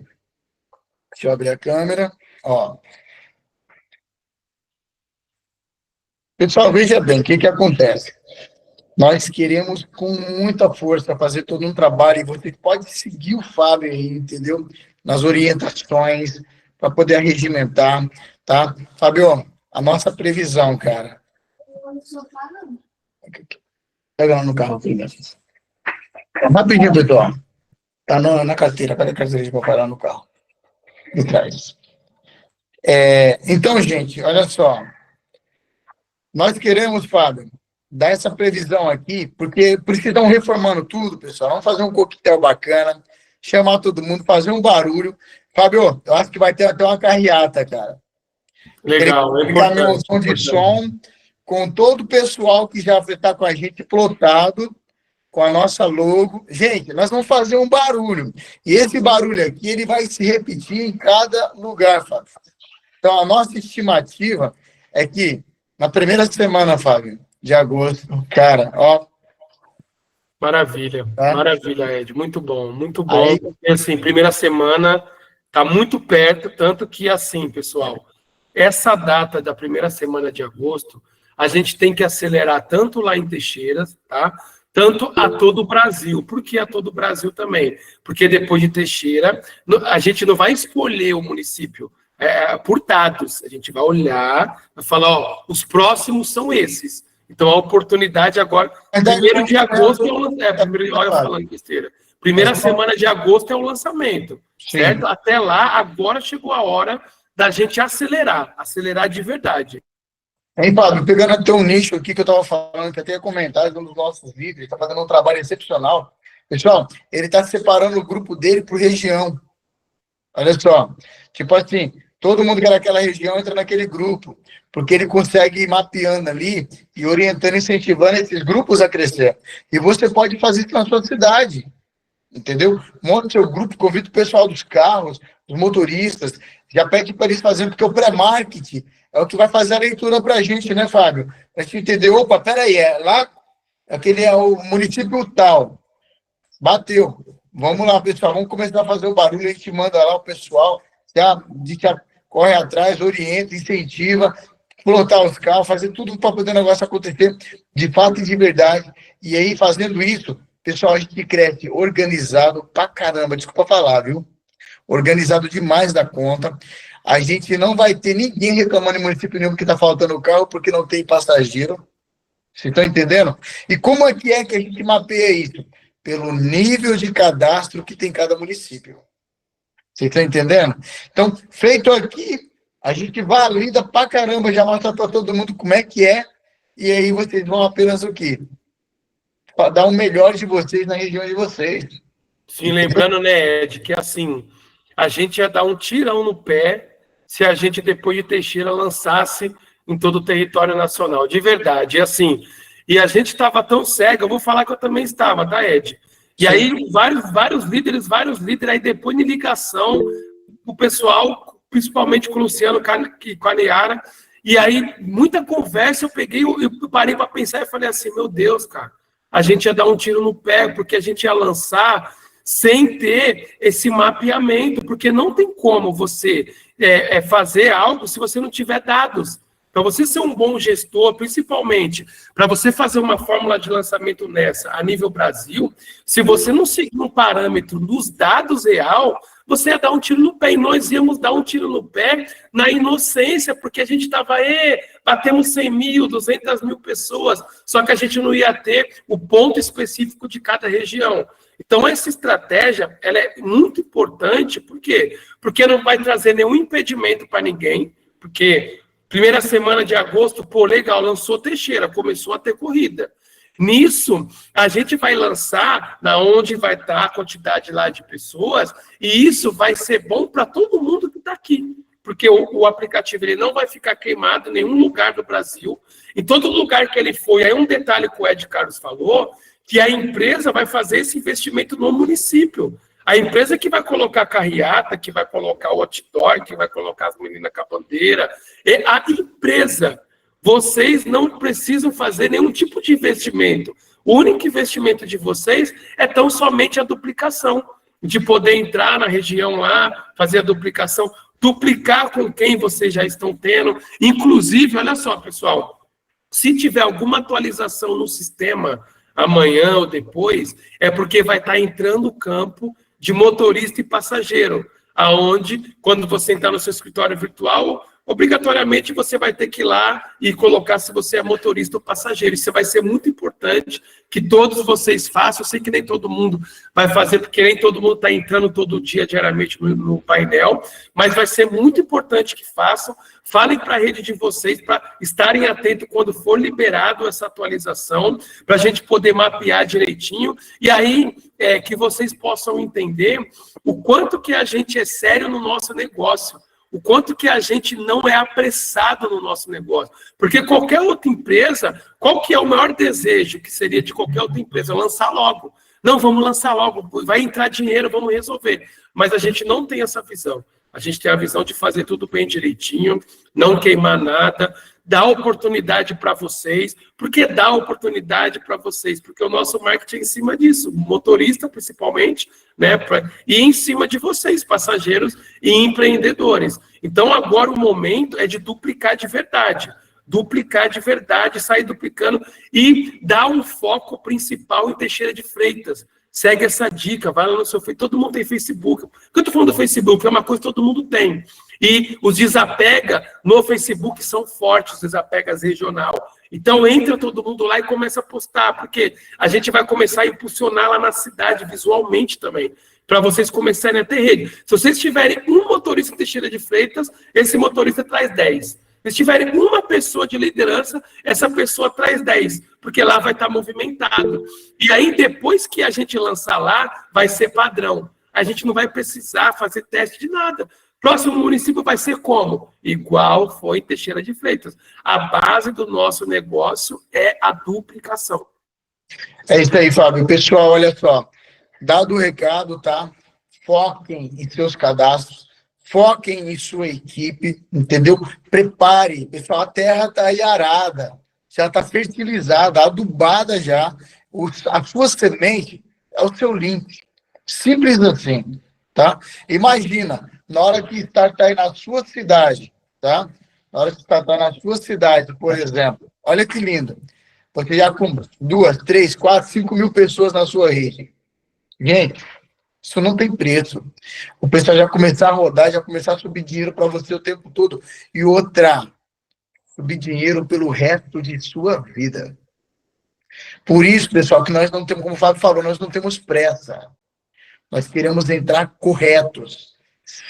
Speaker 2: Deixa eu abrir a câmera. Ó. Pessoal, veja bem, o que acontece? Nós queremos, com muita força, fazer todo um trabalho, e você pode seguir o Fábio aí, entendeu? Nas orientações, para poder arregimentar, tá? Fábio, a nossa previsão, cara. Pega lá no carro, filha. Rapidinho, pessoal. Tá na carteira. Cadê a carteira de parar no carro? De trás. Então, gente, olha só. Nós queremos, Fábio, dar essa previsão aqui, porque por isso que estão reformando tudo, pessoal. Vamos fazer um coquetel bacana, chamar todo mundo, fazer um barulho. Fábio, eu acho que vai ter até uma carreata, cara.
Speaker 1: Legal, é
Speaker 2: pegar meu
Speaker 1: importante.
Speaker 2: som de som com todo o pessoal que já está com a gente plotado, com a nossa logo. Gente, nós vamos fazer um barulho. E esse barulho aqui, ele vai se repetir em cada lugar, Fábio. Então, a nossa estimativa é que na primeira semana, Fábio, de agosto, cara, ó.
Speaker 1: Maravilha,
Speaker 2: Tá?
Speaker 1: maravilha, Ed. Muito bom, muito bom.
Speaker 2: Aí,
Speaker 1: Porque, assim, primeira semana está muito perto, tanto que, assim, pessoal, essa data da primeira semana de agosto, a gente tem que acelerar tanto lá em Teixeiras, tá? Tanto a todo o Brasil. Por que a todo o Brasil também? Porque depois de Teixeira, a gente não vai escolher o município por dados. A gente vai olhar, vai falar, ó, os próximos são esses. Então, a oportunidade agora... Primeiro de agosto é o lançamento. Olha, falando besteira. Primeira semana de agosto é o lançamento, certo? Sim. Até lá, agora chegou a hora da gente acelerar de verdade.
Speaker 2: Hein, Fábio, pegando até um nicho aqui que eu estava falando, que até comentários, um dos nossos líderes, está fazendo um trabalho excepcional. Pessoal, ele está separando o grupo dele por região. Olha só, tipo assim, todo mundo que é daquela região entra naquele grupo, porque ele consegue ir mapeando ali e orientando, incentivando esses grupos a crescer. E você pode fazer isso na sua cidade, entendeu? Monta o seu grupo, convida o pessoal dos carros, os motoristas, já pede para eles fazerem, porque o pré-marketing é o que vai fazer a leitura para a gente, né, Fábio? Para a gente entender, opa, peraí, lá, aquele é o município tal, bateu. Vamos lá, pessoal, vamos começar a fazer o barulho, a gente manda lá o pessoal, já corre atrás, orienta, incentiva, plotar os carros, fazer tudo para poder o negócio acontecer de fato e de verdade. E aí, fazendo isso, pessoal, a gente cresce organizado pra caramba, desculpa falar, viu? Organizado demais da conta. A gente não vai ter ninguém reclamando em município nenhum que está faltando carro porque não tem passageiro. Vocês estão entendendo? E como é que a gente mapeia isso? Pelo nível de cadastro que tem cada município. Vocês estão entendendo? Então, feito aqui, a gente valida pra caramba, já mostra para todo mundo como é que é, e aí vocês vão apenas o quê? Para dar o melhor de vocês na região de vocês.
Speaker 1: Sim, lembrando, né, Ed, que assim, a gente ia dar um tirão no pé se a gente, depois de Teixeira, lançasse em todo o território nacional, de verdade. E assim, e a gente estava tão cego, eu vou falar que eu também estava, tá, Ed? E aí, vários líderes, aí depois de ligação, o pessoal, principalmente com o Luciano, com a Neara, e aí, muita conversa, eu parei para pensar e falei assim, meu Deus, cara, a gente ia dar um tiro no pé, porque a gente ia lançar sem ter esse mapeamento, porque não tem como você fazer algo se você não tiver dados. Para você ser um bom gestor, principalmente, para você fazer uma fórmula de lançamento nessa, a nível Brasil, se você não seguir um parâmetro dos dados real, você ia dar um tiro no pé. E nós íamos dar um tiro no pé na inocência, porque a gente estava, batemos 100 mil, 200 mil pessoas, só que a gente não ia ter o ponto específico de cada região. Então, essa estratégia, ela é muito importante, por quê? Porque não vai trazer nenhum impedimento para ninguém, porque primeira semana de agosto, legal, lançou Teixeira, começou a ter corrida. Nisso, a gente vai lançar na onde vai estar a quantidade lá de pessoas, e isso vai ser bom para todo mundo que está aqui, porque o aplicativo ele não vai ficar queimado em nenhum lugar do Brasil. Em todo lugar que ele foi, aí um detalhe que o Ed Carlos falou, que a empresa vai fazer esse investimento no município. A empresa que vai colocar a carreata, que vai colocar o outdoor, que vai colocar as meninas com a bandeira, é a empresa. Vocês não precisam fazer nenhum tipo de investimento. O único investimento de vocês é tão somente a duplicação, de poder entrar na região lá, fazer a duplicação, duplicar com quem vocês já estão tendo. Inclusive, olha só, pessoal, se tiver alguma atualização no sistema amanhã ou depois, é porque vai estar entrando o campo de motorista e passageiro, aonde, quando você entrar no seu escritório virtual, obrigatoriamente você vai ter que ir lá e colocar se você é motorista ou passageiro. Isso vai ser muito importante que todos vocês façam. Eu sei que nem todo mundo vai fazer, porque nem todo mundo está entrando todo dia, diariamente, no painel, mas vai ser muito importante que façam. Falem para a rede de vocês, para estarem atentos quando for liberado essa atualização, para a gente poder mapear direitinho, e aí que vocês possam entender o quanto que a gente é sério no nosso negócio, o quanto que a gente não é apressado no nosso negócio. Porque qualquer outra empresa, qual que é o maior desejo que seria de qualquer outra empresa? Lançar logo. Não, vamos lançar logo, vai entrar dinheiro, vamos resolver. Mas a gente não tem essa visão. A gente tem a visão de fazer tudo bem direitinho, não queimar nada, dar oportunidade para vocês. Por que dar oportunidade para vocês? Porque o nosso marketing é em cima disso, motorista principalmente, né? E em cima de vocês, passageiros e empreendedores. Então, agora o momento é de duplicar de verdade. Duplicar de verdade, sair duplicando e dar um foco principal em Teixeira de Freitas. Segue essa dica, vai lá no seu Facebook. Todo mundo tem Facebook. Por que eu estou falando do Facebook? É uma coisa que todo mundo tem. E os desapega no Facebook são fortes, os desapegas regional. Então, entra todo mundo lá e começa a postar, porque a gente vai começar a impulsionar lá na cidade, visualmente também, para vocês começarem a ter rede. Se vocês tiverem um motorista em Teixeira de Freitas, esse motorista traz 10. Se tiverem uma pessoa de liderança, essa pessoa traz 10, porque lá vai estar movimentado. E aí, depois que a gente lançar lá, vai ser padrão. A gente não vai precisar fazer teste de nada. Próximo município vai ser como? Igual foi em Teixeira de Freitas. A base do nosso negócio é a duplicação.
Speaker 2: É isso aí, Fábio. Pessoal, olha só. Dado o recado, tá? Foquem em seus cadastros. Foquem em sua equipe, entendeu? Prepare, pessoal, a terra está aí arada, já está fertilizada, adubada já. A sua semente é o seu link. Simples assim, tá? Imagina, na hora que startar aí na sua cidade, tá? Na hora que startar na sua cidade, por exemplo, olha que lindo. Você já com 2, 3, 4, 5 mil pessoas na sua rede. Gente, isso não tem preço. O pessoal já começar a rodar, já começar a subir dinheiro para você o tempo todo. E outra, subir dinheiro pelo resto de sua vida. Por isso, pessoal, que nós não temos, como o Fábio falou, nós não temos pressa. Nós queremos entrar corretos,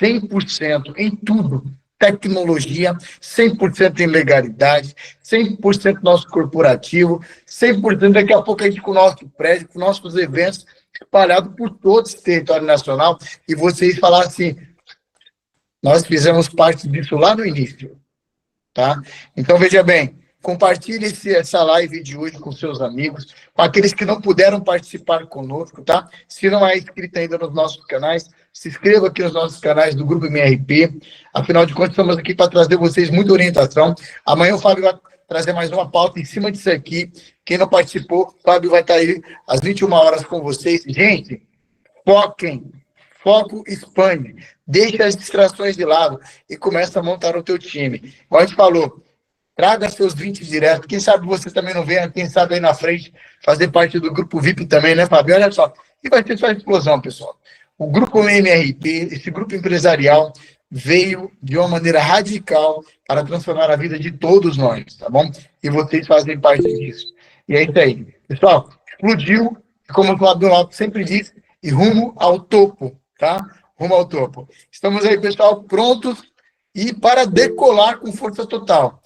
Speaker 2: 100% em tudo. Tecnologia, 100% em legalidade, 100% nosso corporativo, 100% daqui a pouco a gente com o nosso prédio, com nossos eventos, espalhado por todo esse território nacional, e vocês falar assim, Nós fizemos parte disso lá no início, tá? Então, veja bem, compartilhe essa live de hoje com seus amigos, com aqueles que não puderam participar conosco, tá? Se não é inscrito ainda nos nossos canais, se inscreva aqui nos nossos canais do Grupo MRP. Afinal de contas, estamos aqui para trazer vocês muita orientação. Amanhã o Fábio vai trazer mais uma pauta em cima disso aqui. Quem não participou, o Fábio vai estar aí às 21 horas com vocês. Gente, foquem. Foco, expande. Deixa as distrações de lado e começa a montar o teu time. Como a gente falou, traga seus 20 direto. Quem sabe você também não venha, quem sabe aí na frente, fazer parte do grupo VIP também, né, Fábio? Olha só. E vai ter só explosão, pessoal. O grupo MRP, esse grupo empresarial, veio de uma maneira radical para transformar a vida de todos nós, tá bom? E vocês fazem parte disso. E é isso aí. Pessoal, explodiu, como o Fábio sempre diz, e rumo ao topo, tá? Rumo ao topo. Estamos aí, pessoal, prontos e para decolar com força total.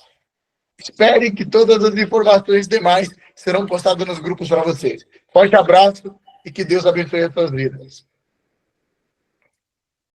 Speaker 2: Esperem que todas as informações demais serão postadas nos grupos para vocês. Forte abraço e que Deus abençoe as suas vidas.